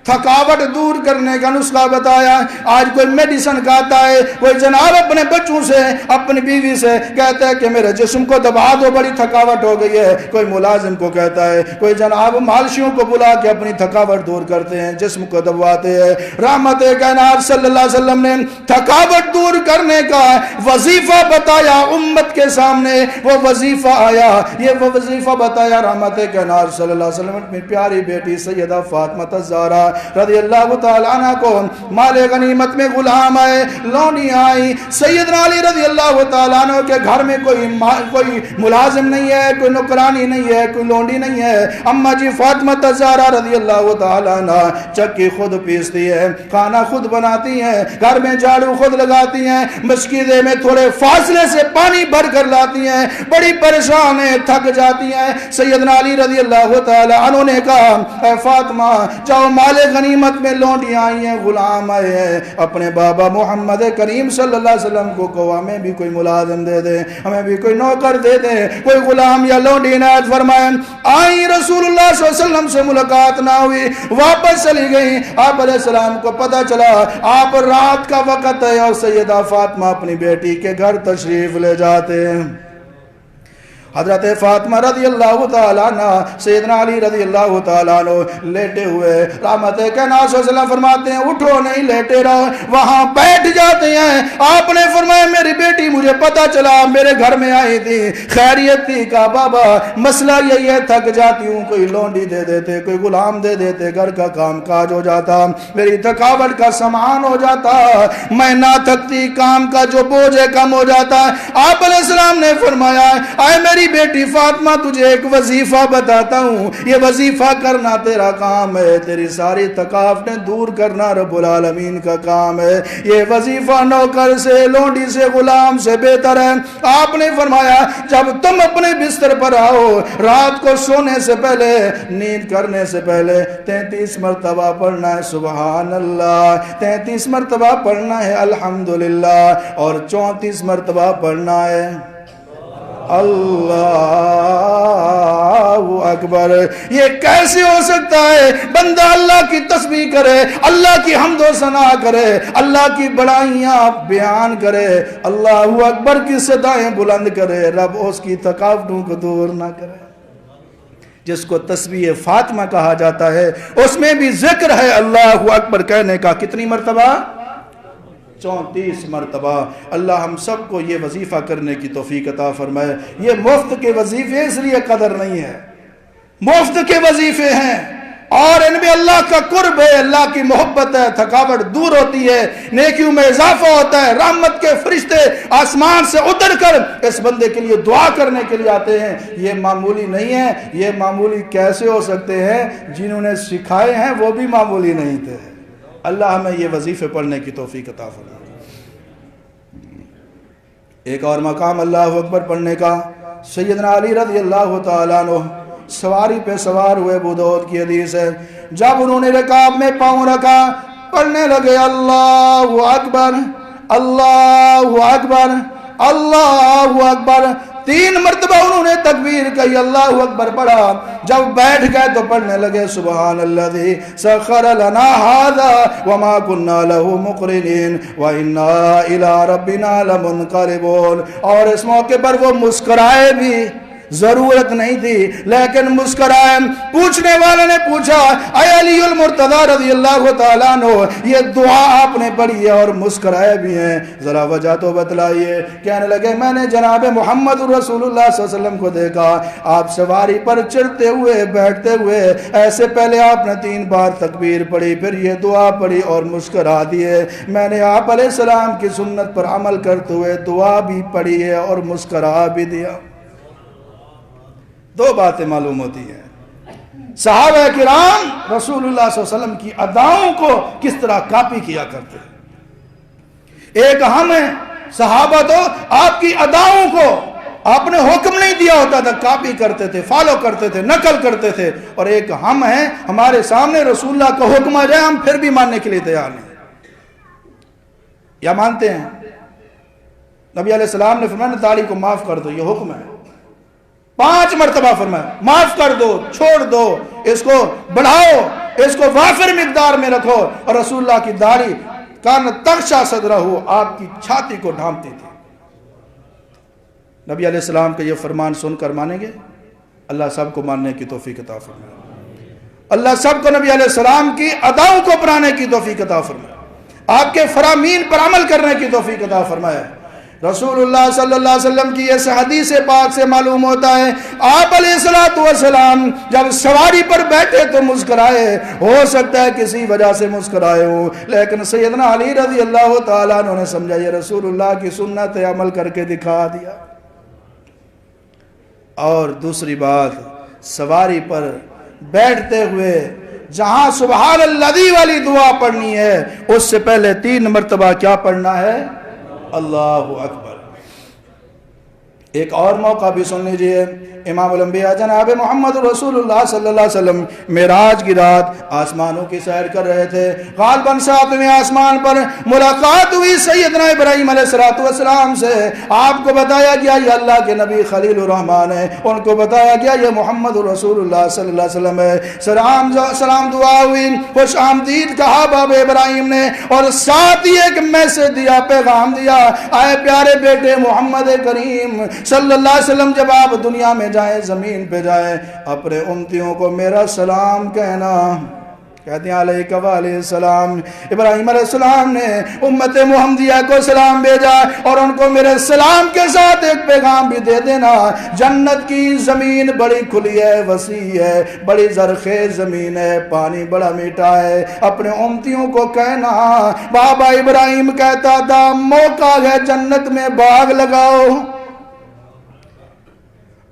Speaker 1: تھکاوٹ دور کرنے کا نسخہ بتایا۔ آج کوئی میڈیسن کھاتا ہے، کوئی جناب اپنے بچوں سے، اپنی بیوی سے کہتا ہے کہ میرے جسم کو دبا دو، بڑی تھکاوٹ ہو گئی ہے۔ کوئی ملازم کو کہتا ہے، کوئی جناب مالشیوں کو بلا کے اپنی تھکاوٹ دور کرتے ہیں، جسم کو دبواتے ہیں۔ رحمت کائنات صلی اللہ علیہ وسلم نے تھکاوٹ دور کرنے کا وظیفہ بتایا امت کے سامنے۔ وہ وظیفہ آیا، یہ وہ وظیفہ بتایا رحمت کائنات صلی اللہ علیہ وسلم اپنی پیاری بیٹی سیدہ فاطمہ الزہرا رضی اللہ تعالیٰ عنہ کو مال غنیمت میں غلام آئے، لونڈی آئی۔ سیدنا علی رضی اللہ تعالیٰ عنہ کے گھر میں کوئی ملازم نہیں ہے، کوئی نوکرانی نہیں ہے، کوئی لونڈی نہیں ہے۔ اما جی فاطمہ الزہرا رضی اللہ تعالیٰ عنہ چکی خود پیستی ہے، کھانا خود بناتی ہیں، گھر میں جھاڑو خود لگاتی ہیں، مسجد میں تھوڑے فاصلے سے پانی بھر کر لاتی ہیں، بڑی پریشان ہیں، تھک جاتی ہیں۔ سیدنا علی رضی اللہ تعالیٰ عنہ نے کہا اے فاطمہ جاؤ، مال غنیمت میں لونڈیاں آئی ہیں، غلام آئے ہیں، اپنے بابا محمد کریم صلی اللہ علیہ وسلم کو کہو ہمیں بھی کوئی ملازم دے دیں، ہمیں بھی کوئی نوکر دے دیں، کوئی غلام یا لونڈی عنایت فرمائیں۔ آئی، رسول اللہ صلی اللہ علیہ وسلم سے ملاقات نہ ہوئی، واپس چلی گئی۔ آپ علیہ السلام کو پتہ چلا آپ رات کا وقت ہے اور سیدہ فاطمہ اپنی بیٹی کے گھر تشریف لے جاتے ہیں۔ حضرت فاطمہ رضی اللہ تعالیٰ عنہ سیدنا علی رضی اللہ تعالیٰ عنہ لیٹے ہوئے، رحمت کائنات صلی اللہ علیہ وسلم فرماتے ہیں اٹھو نہیں، لیٹے رہو۔ وہاں بیٹھ جاتے ہیں۔ آپ نے فرمایا میری بیٹی مجھے پتا چلا میرے گھر میں آئی تھی، خیریت تھی؟ کہا بابا مسئلہ یہی ہے، تھک جاتی ہوں، کوئی لونڈی دے دیتے، کوئی غلام دے دیتے، گھر کا کام کاج ہو جاتا، میری تھکاوٹ کا سامان ہو جاتا، میں نہ تھکتی، کام کا جو بوجھ ہے کم ہو جاتا۔ آپ علیہ السلام نے فرمایا اے میری بیٹی فاطمہ تجھے ایک وظیفہ بتاتا ہوں، یہ وظیفہ کرنا تیرا کام ہے، تیری ساری تھکاوٹیں دور کرنا رب العالمین کا کام ہے۔ یہ وظیفہ نوکر سے، لونڈی سے، غلام سے بہتر ہے۔ آپ نے فرمایا جب تم اپنے بستر پر آؤ، رات کو سونے سے پہلے، نیند کرنے سے پہلے 33 مرتبہ پڑھنا ہے سبحان اللہ، 33 مرتبہ پڑھنا ہے الحمدللہ، اور 34 مرتبہ پڑھنا ہے اللہ اکبر۔ یہ کیسے ہو سکتا ہے؟ بندہ اللہ کی تسبیح کرے، اللہ کی حمد و ثنا کرے، اللہ کی بڑائیاں بیان کرے، اللہ اکبر کی صدائیں بلند کرے، رب اس کی تھکاوٹوں کو دور نہ کرے۔ جس کو تسبیح فاطمہ کہا جاتا ہے اس میں بھی ذکر ہے اللہ اکبر کہنے کا، کتنی مرتبہ؟ 34 مرتبہ۔ اللہ ہم سب کو یہ وظیفہ کرنے کی توفیق عطا فرمائے۔ یہ مفت کے وظیفے اس لیے قدر نہیں ہے، مفت کے وظیفے ہیں اور ان میں اللہ کا قرب ہے، اللہ کی محبت ہے، تھکاوٹ دور ہوتی ہے، نیکیوں میں اضافہ ہوتا ہے، رحمت کے فرشتے آسمان سے اتر کر اس بندے کے لیے دعا کرنے کے لیے آتے ہیں۔ یہ معمولی نہیں ہے۔ یہ معمولی کیسے ہو سکتے ہیں؟ جنہوں نے سکھائے ہیں وہ بھی معمولی نہیں تھے۔ اللہ ہمیں یہ وظیفے پڑھنے کی توفیق عطا فرمائے۔ ایک اور مقام اللہ اکبر پڑھنے کا، سیدنا علی رضی اللہ تعالیٰ عنہ سواری پہ سوار ہوئے، ابو داؤد کی حدیث ہے، جب انہوں نے رکاب میں پاؤں رکھا پڑھنے لگے اللہ اکبر اللہ اکبر اللہ اکبر، 3 مرتبہ انہوں نے تکبیر کہی، اللہ اکبر پڑھا۔ جب بیٹھ گئے تو پڑھنے لگے سبحان الذی سخر لنا ھذا وما كنا له مقرنین وانا الى ربنا لمنقلبون۔ اور اس موقع پر وہ مسکرائے بھی، ضرورت نہیں تھی لیکن مسکرائے۔ پوچھنے والے نے پوچھا اے علی المرتضی رضی اللہ تعالیٰ عنہ یہ دعا آپ نے پڑھی ہے اور مسکرائے بھی ہیں، ذرا وجہ تو بتلائیے۔ کہنے لگے میں نے جناب محمد رسول اللہ صلی اللہ علیہ وسلم کو دیکھا، آپ سواری پر چڑھتے ہوئے بیٹھتے ہوئے ایسے پہلے آپ نے 3 بار تکبیر پڑھی، پھر یہ دعا پڑھی اور مسکرا دیے۔ میں نے آپ علیہ السلام کی سنت پر عمل کرتے ہوئے دعا بھی پڑھی ہے اور مسکرا بھی دیا۔ 2 باتیں معلوم ہوتی ہیں، صحابہ کرام رسول اللہ صلی اللہ علیہ وسلم کی اداؤں کو کس طرح کاپی کیا کرتے ہیں۔ ایک ہم ہیں، صحابہ تو آپ کی اداؤں کو آپ نے حکم نہیں دیا ہوتا تھا، کاپی کرتے تھے، فالو کرتے تھے، نقل کرتے تھے، اور ایک ہم ہیں ہمارے سامنے رسول اللہ کا حکم آ جائے ہم پھر بھی ماننے کے لیے تیار نہیں۔ یا مانتے ہیں؟ نبی علیہ السلام نے فرمایا داڑھی کو معاف کر دو، یہ حکم ہے، 5 مرتبہ فرمایا معاف کر دو، چھوڑ دو، اس کو بڑھاؤ، اس کو وافر مقدار میں رکھو۔ اور رسول اللہ کی داڑھی کان تغشا صدرہ، آپ کی چھاتی کو ڈھانپتی تھی۔ نبی علیہ السلام کا یہ فرمان سن کر مانیں گے؟ اللہ سب کو ماننے کی توفیق عطا فرمائے، اللہ سب کو نبی علیہ السلام کی اداؤں کو اپنانے کی توفیق عطا فرمائے، آپ کے فرامین پر عمل کرنے کی توفیق عطا فرمائے۔ رسول اللہ صلی اللہ علیہ وسلم کی اس حدیث پاک سے معلوم ہوتا ہے آپ علیہ السلام جب سواری پر بیٹھے تو مسکرائے، ہو سکتا ہے کسی وجہ سے مسکرائے ہو، لیکن سیدنا علی رضی اللہ تعالیٰ عنہ نے سمجھا یہ رسول اللہ کی سنت عمل کر کے دکھا دیا۔ اور دوسری بات، سواری پر بیٹھتے ہوئے جہاں سبحان الذی والی دعا پڑھنی ہے اس سے پہلے 3 مرتبہ کیا پڑھنا ہے؟ اللہ اکبر۔ ایک اور موقع بھی سن لیجئے، امام الانبیاء جناب محمد رسول اللہ صلی اللہ علیہ وسلم معراج کی رات آسمانوں کی سیر کر رہے تھے، غالباً 7ویں آسمان پر ملاقات ہوئی سیدنا ابراہیم علیہ السلام سے۔ آپ کو بتایا گیا یہ اللہ کے نبی خلیل الرحمن ہے، ان کو بتایا گیا یہ محمد رسول اللہ صلی اللہ علیہ وسلم ہے۔ سلام دعا ہوئی، خوش آمدید کہا باب ابراہیم نے، اور ساتھ ہی ایک میسج دیا، پیغام دیا، اے پیارے بیٹے محمد کریم صلی اللہ علیہ وسلم جب آپ دنیا میں جائیں، زمین پہ جائیں، اپنے امتیوں کو میرا سلام کہنا۔ کہتے ہیں علیہ وعلیہ السلام۔ ابراہیم علیہ السلام نے امت محمدیہ کو سلام بھیجا اور ان کو میرے سلام کے ساتھ ایک پیغام بھی دے دینا، جنت کی زمین بڑی کھلی ہے، وسیع ہے، بڑی زرخیز زمین ہے، پانی بڑا میٹھا ہے، اپنے امتیوں کو کہنا۔ بابا ابراہیم کہتا تھا موقع ہے جنت میں باغ لگاؤ۔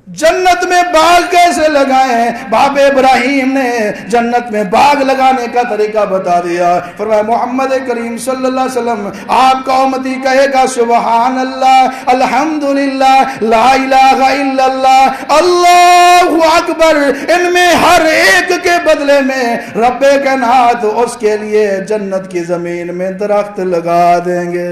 Speaker 1: جنت میں باغ کیسے لگائیں؟ باب ابراہیم نے جنت میں باغ لگانے کا طریقہ بتا دیا۔ فرمایا محمد کریم صلی اللہ علیہ وسلم آپ کا امتی کہے گا سبحان اللہ، الحمدللہ، لا الہ الا اللہ، اللہ اکبر، ان میں ہر ایک کے بدلے میں رب کائنات اس کے لیے جنت کی زمین میں درخت لگا دیں گے۔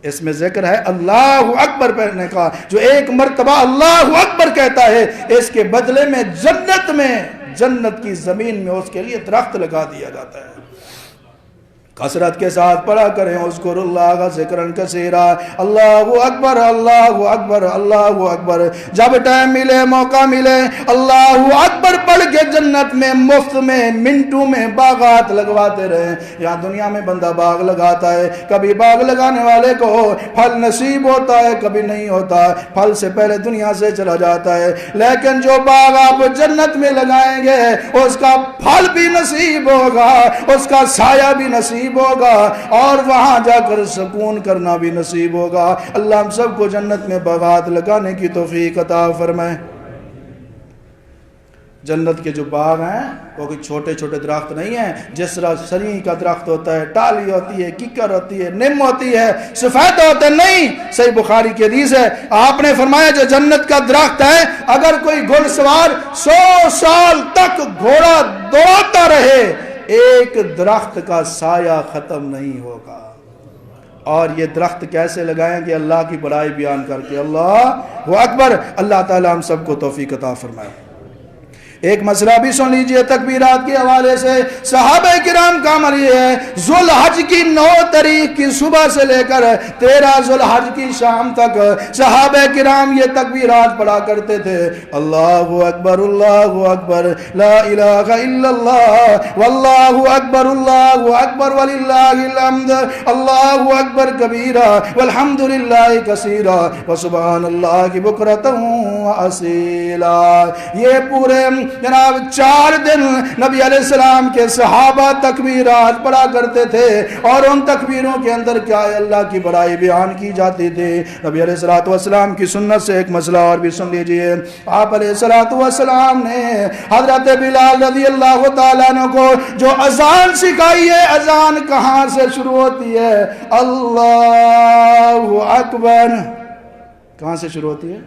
Speaker 1: اس میں ذکر ہے اللہ اکبر پڑھنے کا، جو ایک مرتبہ اللہ اکبر کہتا ہے اس کے بدلے میں جنت کی زمین میں اس کے لیے درخت لگا دیا جاتا ہے۔ کثرت کے ساتھ پڑھا کریں اذکر اللہ ذکرن کثیرا، اللہ اکبر اللہ اکبر اللہ اکبر۔ جب ٹائم ملے، موقع ملے، اللہ اکبر پڑھ کے جنت میں مفت میں منٹوں میں باغات لگواتے رہیں۔ یہاں دنیا میں بندہ باغ لگاتا ہے، کبھی باغ لگانے والے کو پھل نصیب ہوتا ہے، کبھی نہیں ہوتا، پھل سے پہلے دنیا سے چلا جاتا ہے، لیکن جو باغ آپ جنت میں لگائیں گے اس کا پھل بھی نصیب ہوگا، اس کا سایہ بھی نصیب ہوگا، اور وہاں جا کر سکون کرنا بھی نصیب ہوگا۔ اللہ ہم سب کو جنت میں باغات لگانے کی توفیق عطا فرمائے۔ جنت کے جو باغ ہیں وہ کوئی چھوٹے چھوٹے درخت نہیں ہیں، جس طرح سری کا درخت ہوتا ہے، ٹالی ہوتی ہے، ککر ہوتی ہے، نم ہوتی ہے، سفید ہوتا ہے، نہیں۔ صحیح بخاری کی حدیث ہے، آپ نے فرمایا جو جنت کا درخت ہے اگر کوئی گھڑ سوار 100 سال تک گھوڑا دوڑاتا رہے ایک درخت کا سایہ ختم نہیں ہوگا۔ اور یہ درخت کیسے لگائیں گے؟ اللہ کی بڑائی بیان کر کے۔ اللہ اکبر۔ اللہ تعالی ہم سب کو توفیق عطا فرمائے۔ ایک مسئلہ بھی سن لیجئے تکبیرات کے حوالے سے. صحابہ کرام کا عمل یہ ہے، ذوالحج کی 9 تاریخ کی صبح سے لے کر 13 ذوالحج کی شام تک صحابہ کرام یہ تکبیرات پڑھا کرتے تھے. اللہ اکبر لا الہ الا اللہ واللہ اکبر وللہ الحمد، اللہ اکبر کبیرہ والحمدللہ کثیرہ وسبحان اللہ بکرۃ واصیلا. یہ پورے جناب 4 دن نبی علیہ السلام کے صحابہ تکبیرات پڑھا کرتے تھے، اور ان تکبیروں کے اندر کیا ہے، اللہ کی بڑائی بیان کی جاتی تھی. نبی علیہ السلام کی سنت سے ایک مسئلہ اور بھی سن لیجئے. آپ علیہ السلام نے حضرت بلال رضی اللہ تعالیٰ عنہ کو جو اذان سکھائی ہے، اذان کہاں سے شروع ہوتی ہے؟ اللہ اکبر. کہاں سے شروع ہوتی ہے؟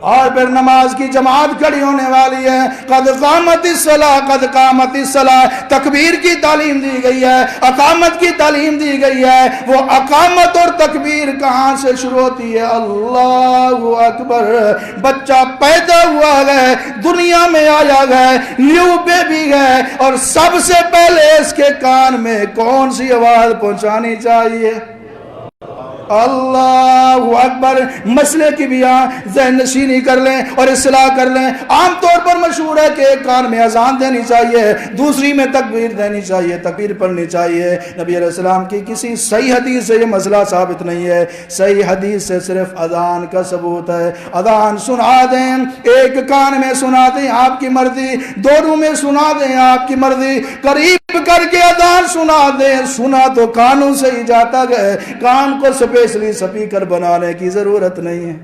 Speaker 1: اور پھر نماز کی جماعت کھڑی ہونے والی ہے. قد قامت الصلاۃ، تکبیر کی تعلیم دی گئی ہے، اقامت کی تعلیم دی گئی ہے. وہ اقامت اور تکبیر کہاں سے شروع ہوتی ہے؟ اللہ اکبر. بچہ پیدا ہوا ہے، دنیا میں آیا ہے، نیو بیبی ہے، اور سب سے پہلے اس کے کان میں کون سی آواز پہنچانی چاہیے؟ اللہ اکبر. مسئلے کی بھی ذہن نشینی کر لیں اور اصلاح کر لیں. عام طور پر مشہور ہے کہ ایک کان میں اذان دینی چاہیے، دوسری میں تکبیر دینی چاہیے، تکبیر پڑھنی چاہیے. نبی علیہ السلام کی کسی صحیح حدیث سے یہ مسئلہ ثابت نہیں ہے. صحیح حدیث سے صرف اذان کا ثبوت ہے. اذان سنا دیں، ایک کان میں سنا دیں آپ کی مرضی، دونوں میں سنا دیں آپ کی مرضی، قریب کر کے اذان سنا دیں. سنا تو کانوں سے ہی جاتا ہے، کان کو اسپیشلی سپیکر بنانے کی ضرورت نہیں ہے.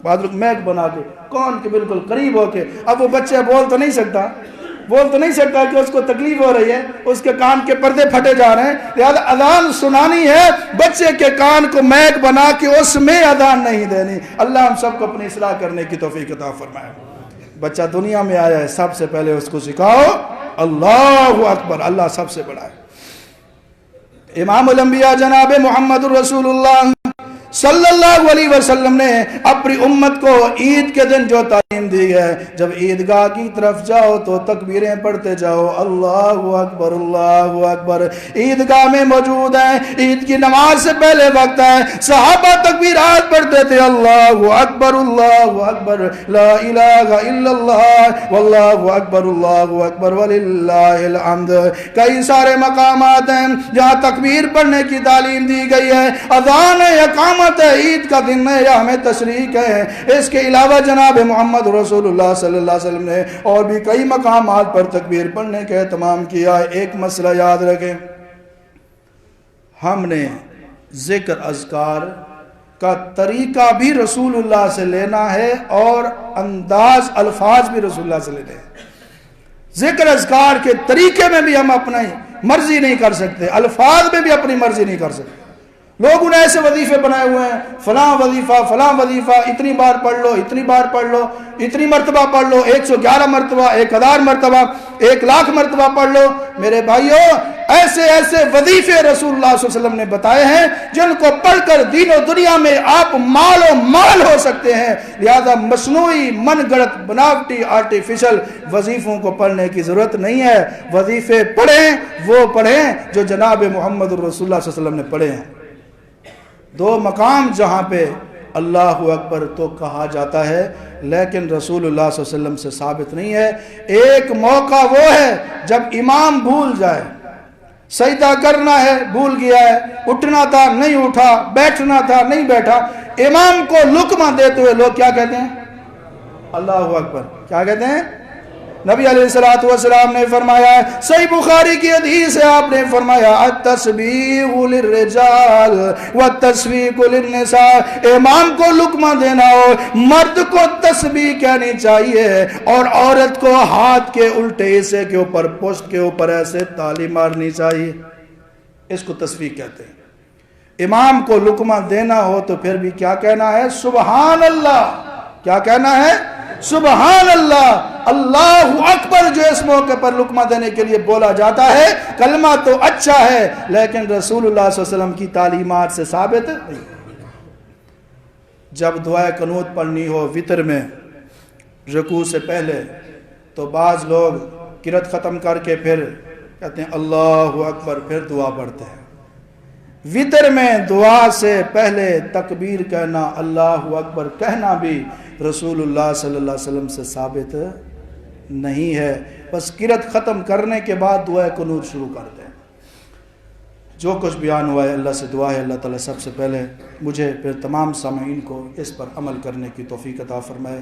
Speaker 1: بعض لوگ میک بنا کے کان کے بالکل قریب ہو کے، اب وہ بچہ بول تو نہیں سکتا کہ اس کو تکلیف ہو رہی ہے، اس کے کان کے پردے پھٹے جا رہے ہیں، لہذا اذان سنانی ہے، بچے کے کان کو میک بنا کے اس میں اذان نہیں دینی. اللہ ہم سب کو اپنی اصلاح کرنے کی توفیق عطا فرمائے. بچہ دنیا میں آیا ہے، سب سے پہلے اس کو سکھاؤ اللہ اکبر، اللہ سب سے بڑا ہے. امام الانبیاء جناب محمد الرسول اللہ صلی اللہ علیہ وسلم نے اپنی امت کو عید کے دن جو تعلیم دی ہے، جب عیدگاہ کی طرف جاؤ تو تکبیریں پڑھتے جاؤ. اللہ اکبر. عیدگاہ میں موجود ہیں، عید کی نماز سے پہلے وقت ہے، صحابہ تکبیرات پڑھتے تھے. اللہ اکبر لا الہ الا اللہ واللہ اکبر وللہ الحمد. کئی سارے مقامات ہیں جہاں تکبیر پڑھنے کی تعلیم دی گئی ہے. اذان اقامت عید کا دن ہے یا ہمیں تشریق ہے. اس کے علاوہ جناب محمد رسول اللہ صلی اللہ علیہ وسلم نے اور بھی کئی مقامات پر تکبیر پڑھنے کا اہتمام کیا. ایک مسئلہ یاد رکھیں، ہم نے ذکر اذکار کا طریقہ بھی رسول اللہ سے لینا ہے اور انداز الفاظ بھی رسول اللہ سے لینے ہیں. ذکر اذکار کے طریقے میں بھی ہم اپنی مرضی نہیں کر سکتے، الفاظ میں بھی اپنی مرضی نہیں کر سکتے. لوگوں نے ایسے وظیفے بنائے ہوئے ہیں، فلاں وظیفہ اتنی بار پڑھ لو، اتنی بار پڑھ لو، اتنی مرتبہ پڑھ لو، 111 مرتبہ، 1000 مرتبہ، 1,00,000 مرتبہ پڑھ لو. میرے بھائیو، ایسے وظیفے رسول اللہ صلی اللہ علیہ وسلم نے بتائے ہیں جن کو پڑھ کر دین و دنیا میں آپ مال ہو سکتے ہیں. لہذا مصنوعی، من گڑت، بناوٹی، آرٹیفیشل وظیفوں کو پڑھنے کی ضرورت نہیں ہے. وظیفے وہ پڑھیں جو جناب محمد الرسول اللہ صلی اللہ علیہ وسلم نے پڑھے ہیں. 2 مقام جہاں پہ اللہ اکبر تو کہا جاتا ہے لیکن رسول اللہ صلی اللہ علیہ وسلم سے ثابت نہیں ہے. ایک موقع وہ ہے جب امام بھول جائے، سجدہ کرنا ہے بھول گیا ہے، اٹھنا تھا نہیں اٹھا، بیٹھنا تھا نہیں بیٹھا، امام کو لقمہ دیتے ہوئے لوگ کیا کہتے ہیں؟ اللہ اکبر. کیا کہتے ہیں؟ نبی علیہ السلام نے فرمایا، صحیح بخاری کی حدیث ہے، آپ نے فرمایا التسبیح للرجال والتسبیح للنساء. امام کو لقمہ دینا ہو، مرد کو تسبیح کہنی چاہیے اور عورت کو ہاتھ کے الٹے حصے کے اوپر، پشت کے اوپر ایسے تالی مارنی چاہیے. اس کو تسبیح کہتے ہیں. امام کو لقمہ دینا ہو تو پھر بھی کیا کہنا ہے؟ سبحان اللہ. کیا کہنا ہے؟ سبحان اللہ. اللہ اکبر جو اس موقع پر لقمہ دینے کے لیے بولا جاتا ہے، کلمہ تو اچھا ہے لیکن رسول اللہ صلی اللہ علیہ وسلم کی تعلیمات سے ثابت نہیں. جب دعائے قنوت پڑھنی ہو وتر میں، رکوع سے پہلے تو بعض لوگ قرات ختم کر کے پھر کہتے ہیں اللہ اکبر، پھر دعا پڑھتے ہیں۔ وتر میں دعا سے پہلے تکبیر کہنا، اللہ اکبر کہنا بھی رسول اللہ صلی اللہ علیہ وسلم سے ثابت نہیں ہے۔ بس قرات ختم کرنے کے بعد دعا قنوت شروع کر دیں۔ جو کچھ بیان ہوا ہے اللہ سے دعا ہے اللہ تعالیٰ سب سے پہلے مجھے پھر تمام سامعین کو اس پر عمل کرنے کی توفیق عطا فرمائے۔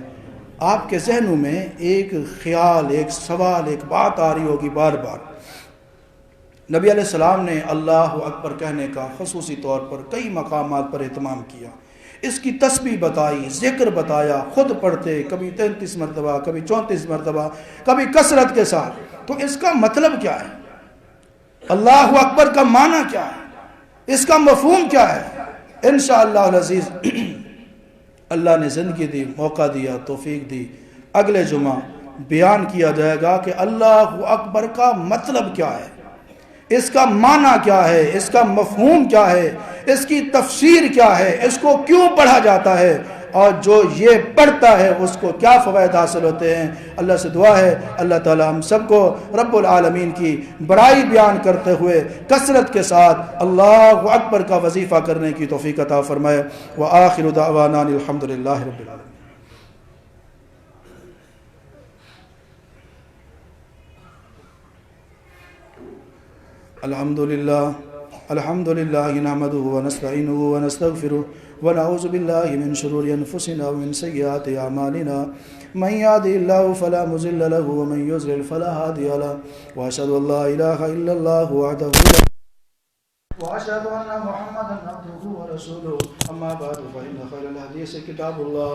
Speaker 1: آپ کے ذہنوں میں ایک خیال، ایک سوال، ایک بات آ رہی ہوگی بار بار۔ نبی علیہ السلام نے اللہ اکبر کہنے کا خصوصی طور پر کئی مقامات پر اہتمام کیا، اس کی تسبیح بتائی، ذکر بتایا، خود پڑھتے، کبھی 33 مرتبہ، کبھی 34 مرتبہ، کبھی کثرت کے ساتھ۔ تو اس کا مطلب کیا ہے؟ اللہ اکبر کا معنی کیا ہے؟ اس کا مفہوم کیا ہے؟ انشاءاللہ العزیز اللہ نے زندگی دی، موقع دیا، توفیق دی، اگلے جمعہ بیان کیا جائے گا کہ اللہ اکبر کا مطلب کیا ہے، اس کا معنی کیا ہے، اس کا مفہوم کیا ہے، اس کی تفسیر کیا ہے، اس کو کیوں پڑھا جاتا ہے، اور جو یہ پڑھتا ہے اس کو کیا فوائد حاصل ہوتے ہیں۔ اللہ سے دعا ہے اللہ تعالی ہم سب کو رب العالمین کی بڑائی بیان کرتے ہوئے کثرت کے ساتھ اللہ اکبر کا وظیفہ کرنے کی توفیق عطا فرمائے۔ وآخر دعوانا الحمدللہ رب العالمین۔ الحمد للہ نحمدہ ونستعینہ ونستغفرہ ونعوذ باللہ من شرور انفسنا ومن سیئات اعمالنا من یهده اللہ فلا مضل له ومن یضلل فلا هادی له واشهد ان لا الہ الا اللہ وحدہ لا واشهد ان محمدا عبدہ ورسولہ اما بعد فان خیر الحدیث کتاب اللہ